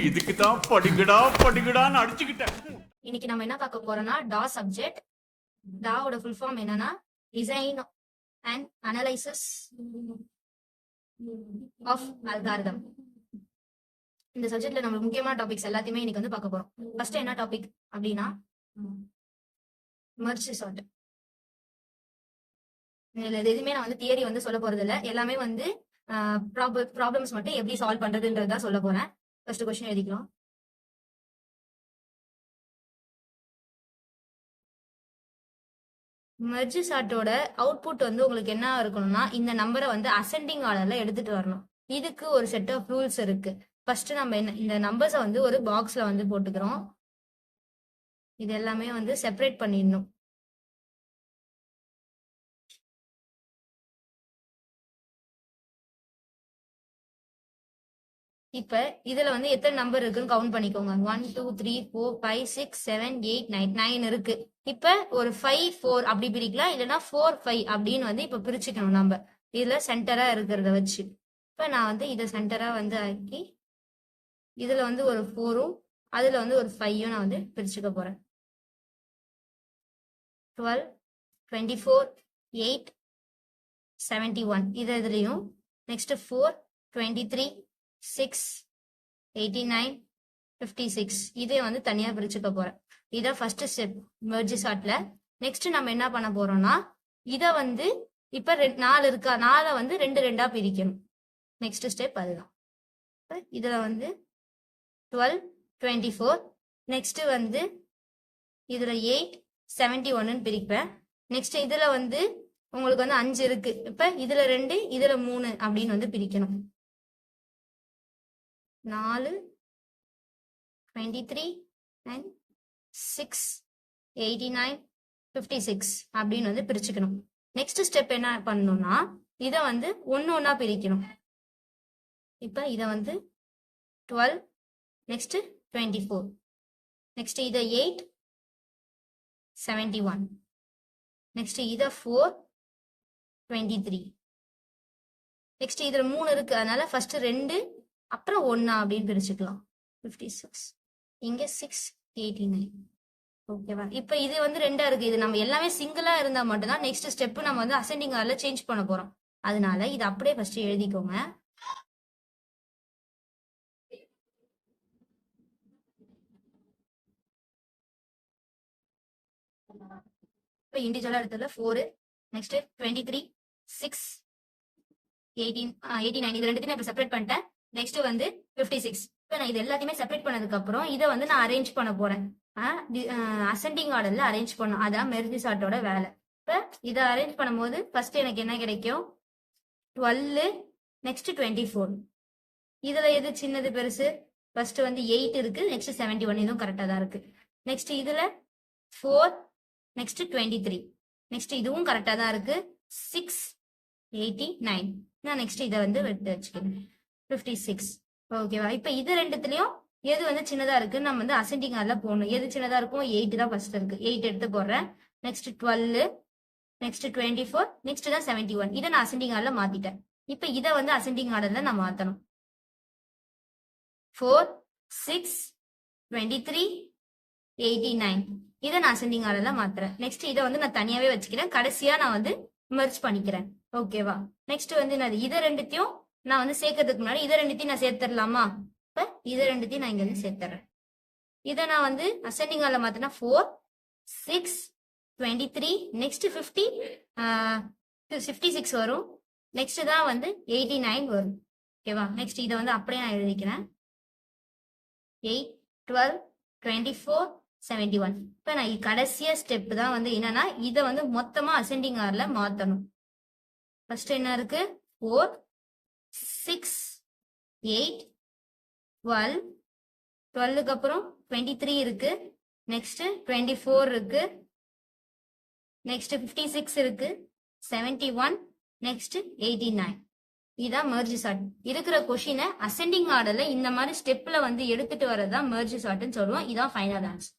இதுக்கு தான் படிக்கடா படிக்கடான்னு அடிச்சுக்கிட்டேன். இன்னைக்கு நம்ம என்ன பார்க்க போறோம்னா டா சப்ஜெக்ட். டாவோட ஃபுல் ஃபார்ம் என்னன்னா design and analysis of algorithm. இந்த சப்ஜெக்ட்ல நம்ம முக்கியமான டாபிக்ஸ் எல்லாத்தையுமே இன்னைக்கு வந்து பார்க்க போறோம். ஃபர்ஸ்ட் என்ன டாபிக் அப்படின்னா மெர்ஜ் சார்ட். இதுல எதுவுமே நான் வந்து தியரி வந்து சொல்ல போறது இல்ல, எல்லாமே வந்து ப்ராப்ளம்ஸ் மட்டும் எப்படி சால்வ் பண்றதுன்றதா சொல்ல போறேன். ஃபர்ஸ்ட் கொஸ்டின் எழுதிக்கலாம். மெர்ஜ் சார்ட்டோட அவுட்புட் வந்து உங்களுக்கு என்ன இருக்கணும்னா இந்த நம்பரை வந்து அசெண்டிங் ஆர்டர்ல எடுத்துட்டு வரணும். இதுக்கு ஒரு செட் ஆஃப் ரூல்ஸ் இருக்கு. ஃபர்ஸ்ட் நம்ம என்ன இந்த நம்பர்ஸை வந்து ஒரு பாக்ஸ்ல வந்து போட்டுக்கிறோம். இது எல்லாமே வந்து செப்பரேட் பண்ணிடணும். இப்ப இதுல வந்து எத்தனை நம்பர் இருக்குன்னு கவுண்ட் பண்ணிக்கோங்க. 1 2 3 4 5 6 7 8 9 9 இருக்கு. இப்ப ஒரு 5 4 அப்படி பிரிக்கலாம், இல்லைன்னா 4 5 அப்படின்னு வந்து இப்ப பிரிச்சுக்கணும். நம்ம இதுல சென்டரா இருக்கிறத வச்சு இப்ப நான் வந்து இதை சென்டரா வந்து ஆக்கி இதுல வந்து ஒரு 4ம் அதுல வந்து ஒரு 5ம் நான் வந்து பிரிச்சுக்க போறேன். 12 24 8 71 இது இதுலயும் நெக்ஸ்ட் 4 23 6 89 56 இதை வந்து தனியா பிரிச்சுக்க போறேன். இதான் ஃபர்ஸ்ட் ஸ்டெப் மெர்ஜ் சார்ட்ல. நெக்ஸ்ட் நம்ம என்ன பண்ண போறோம்னா இதை வந்து இப்ப 4 இருக்கா, 4 வந்து 2 2ஆ பிரிக்கணும். நெக்ஸ்ட் ஸ்டெப் அதுதான். இதுல வந்து 12 24 நெக்ஸ்ட் வந்து இதுல 8 71 பிரிப்பேன். நெக்ஸ்ட் இதுல வந்து உங்களுக்கு வந்து 5 இருக்கு. இப்ப இதுல 2 இதுல 3 அப்படின்னு வந்து பிரிக்கணும். 4 23 and 6 89 56 அப்படின்னு வந்து பிரிச்சுக்கணும். நெக்ஸ்ட் ஸ்டெப் என்ன பண்ணணும்னா இதை வந்து ஒன்னா பிரிக்கணும். இப்ப இதை வந்து 12 நெக்ஸ்ட் 24 நெக்ஸ்ட் இதை 8 71 நெக்ஸ்ட் இதை 4 23 நெக்ஸ்ட் இதுல 3 இருக்கு, அதனால ஃபர்ஸ்ட் 2 அப்புறம் 1 அப்படின்னு பிரிச்சுக்கலாம். 56 இங்க 6 89 ஓகேவா. இப்ப இது வந்து 2ஆ இருக்கு. இது நம்ம எல்லாமே சிங்கிளா இருந்தா மட்டும்தான் நெக்ஸ்ட் ஸ்டெப் நம்ம வந்து அசெண்டிங் ஆர்டர்ல சேஞ்ச் பண்ண போறோம். அதனால இது அப்படியே ஃபர்ஸ்ட் எழுதிக்கோங்க. இப்ப இண்டிவிஜுவலா எடுத்ததுல 4 நெக்ஸ்ட் 23 6 89 இது ரெண்டுத்தையுமே இப்ப செப்பரேட் பண்ணிட்டேன். நெக்ஸ்ட் வந்து 56. இப்ப நான் இது எல்லாத்தையுமே செப்பரேட் பண்ணதுக்கு அப்புறம் இதை வந்து நான் அரேஞ்ச் பண்ண போறேன். அசெண்டிங் ஆர்டர்ல அரேஞ்ச் பண்ணும். அதான் மெர்ஜ் சார்ட்டோட வேலை. இப்ப இதை அரேஞ்ச் பண்ணும்போது ஃபர்ஸ்ட் எனக்கு என்ன கிடைக்கும், 12 நெக்ஸ்ட் 24. இதுல எது சின்னது பெருசு, ஃபர்ஸ்ட் வந்து 8 இருக்கு, நெக்ஸ்ட் 71 இதுவும் கரெக்டா தான் இருக்கு. நெக்ஸ்ட் இதுல 4 நெக்ஸ்ட் 23 நெக்ஸ்ட் இதுவும் கரெக்டா தான் இருக்கு. 6 89 நான் நெக்ஸ்ட் இதை வந்து எடுத்து வச்சுக்கிறேன். 56 ஓகேவா. இப்ப இது ரெண்டுத்துலயும் எது வந்து சின்னதா இருக்கு நம்ம வந்து அசெண்டிங் ஆர்டர்ல போடணும். எது சின்னதா இருக்கும், 8 தான் ஃபர்ஸ்ட் இருக்கு. 8 எடுத்து போடுறேன். நெக்ஸ்ட் 12 நெக்ஸ்ட் 24 நெக்ஸ்ட் தான் 71 இதை நான் அசெண்டிங் ஆர்டர்ல மாத்திட்டேன். இப்ப இதை வந்து அசெண்டிங் ஆர்டர்ல நான் மாத்தணும். 4 6 23 89 இதை நான் அசெண்டிங் ஆர்டர்ல மாத்துறேன். நெக்ஸ்ட் இதை வந்து நான் தனியாவே வச்சுக்கிறேன். கடைசியா நான் வந்து மெர்ஜ் பண்ணிக்கிறேன். ஓகேவா. நெக்ஸ்ட் வந்து நான் இதை ரெண்டுத்தையும் நான் வந்து சேர்க்கறதுக்கு முன்னாடி இதை ரெண்டுத்தையும் நான் சேர்த்துடலாமா. இப்ப இதை ரெண்டுத்தையும் நான் இங்க வந்து சேர்த்துறேன். இதை நான் வந்து அசெண்டிங் ஆர்டர்ல மாத்தினா 4 6 23 நெக்ஸ்ட் 56 வரும். நெக்ஸ்ட் தான் வந்து 89 வரும். ஓகேவா. நெக்ஸ்ட் இதை வந்து அப்படியே நான் எழுதிக்கிறேன். 8 12 24 71. இப்ப நான் கடைசியா ஸ்டெப் தான் வந்து என்னன்னா இதை வந்து மொத்தமா அசெண்டிங் ஆர்டர்ல மாத்தணும். ஃபர்ஸ்ட் என்ன இருக்கு, 4 6 8 12 12க்கு அப்புறம் 23 இருக்கு, நெக்ஸ்ட் 24 இருக்கு, நெக்ஸ்ட் 56 இருக்கு, 71 நெக்ஸ்ட் 89. இதான் மெர்ஜ் சார்ட். இருக்கிற கொஸ்டினை அசெண்டிங் ஆர்டர்ல இந்த மாதிரி ஸ்டெப்ல வந்து எடுத்துட்டு வரதான் மெர்ஜ் சார்ட்னு சொல்லுவோம். இதான் ஃபைனல் ஆன்சர்.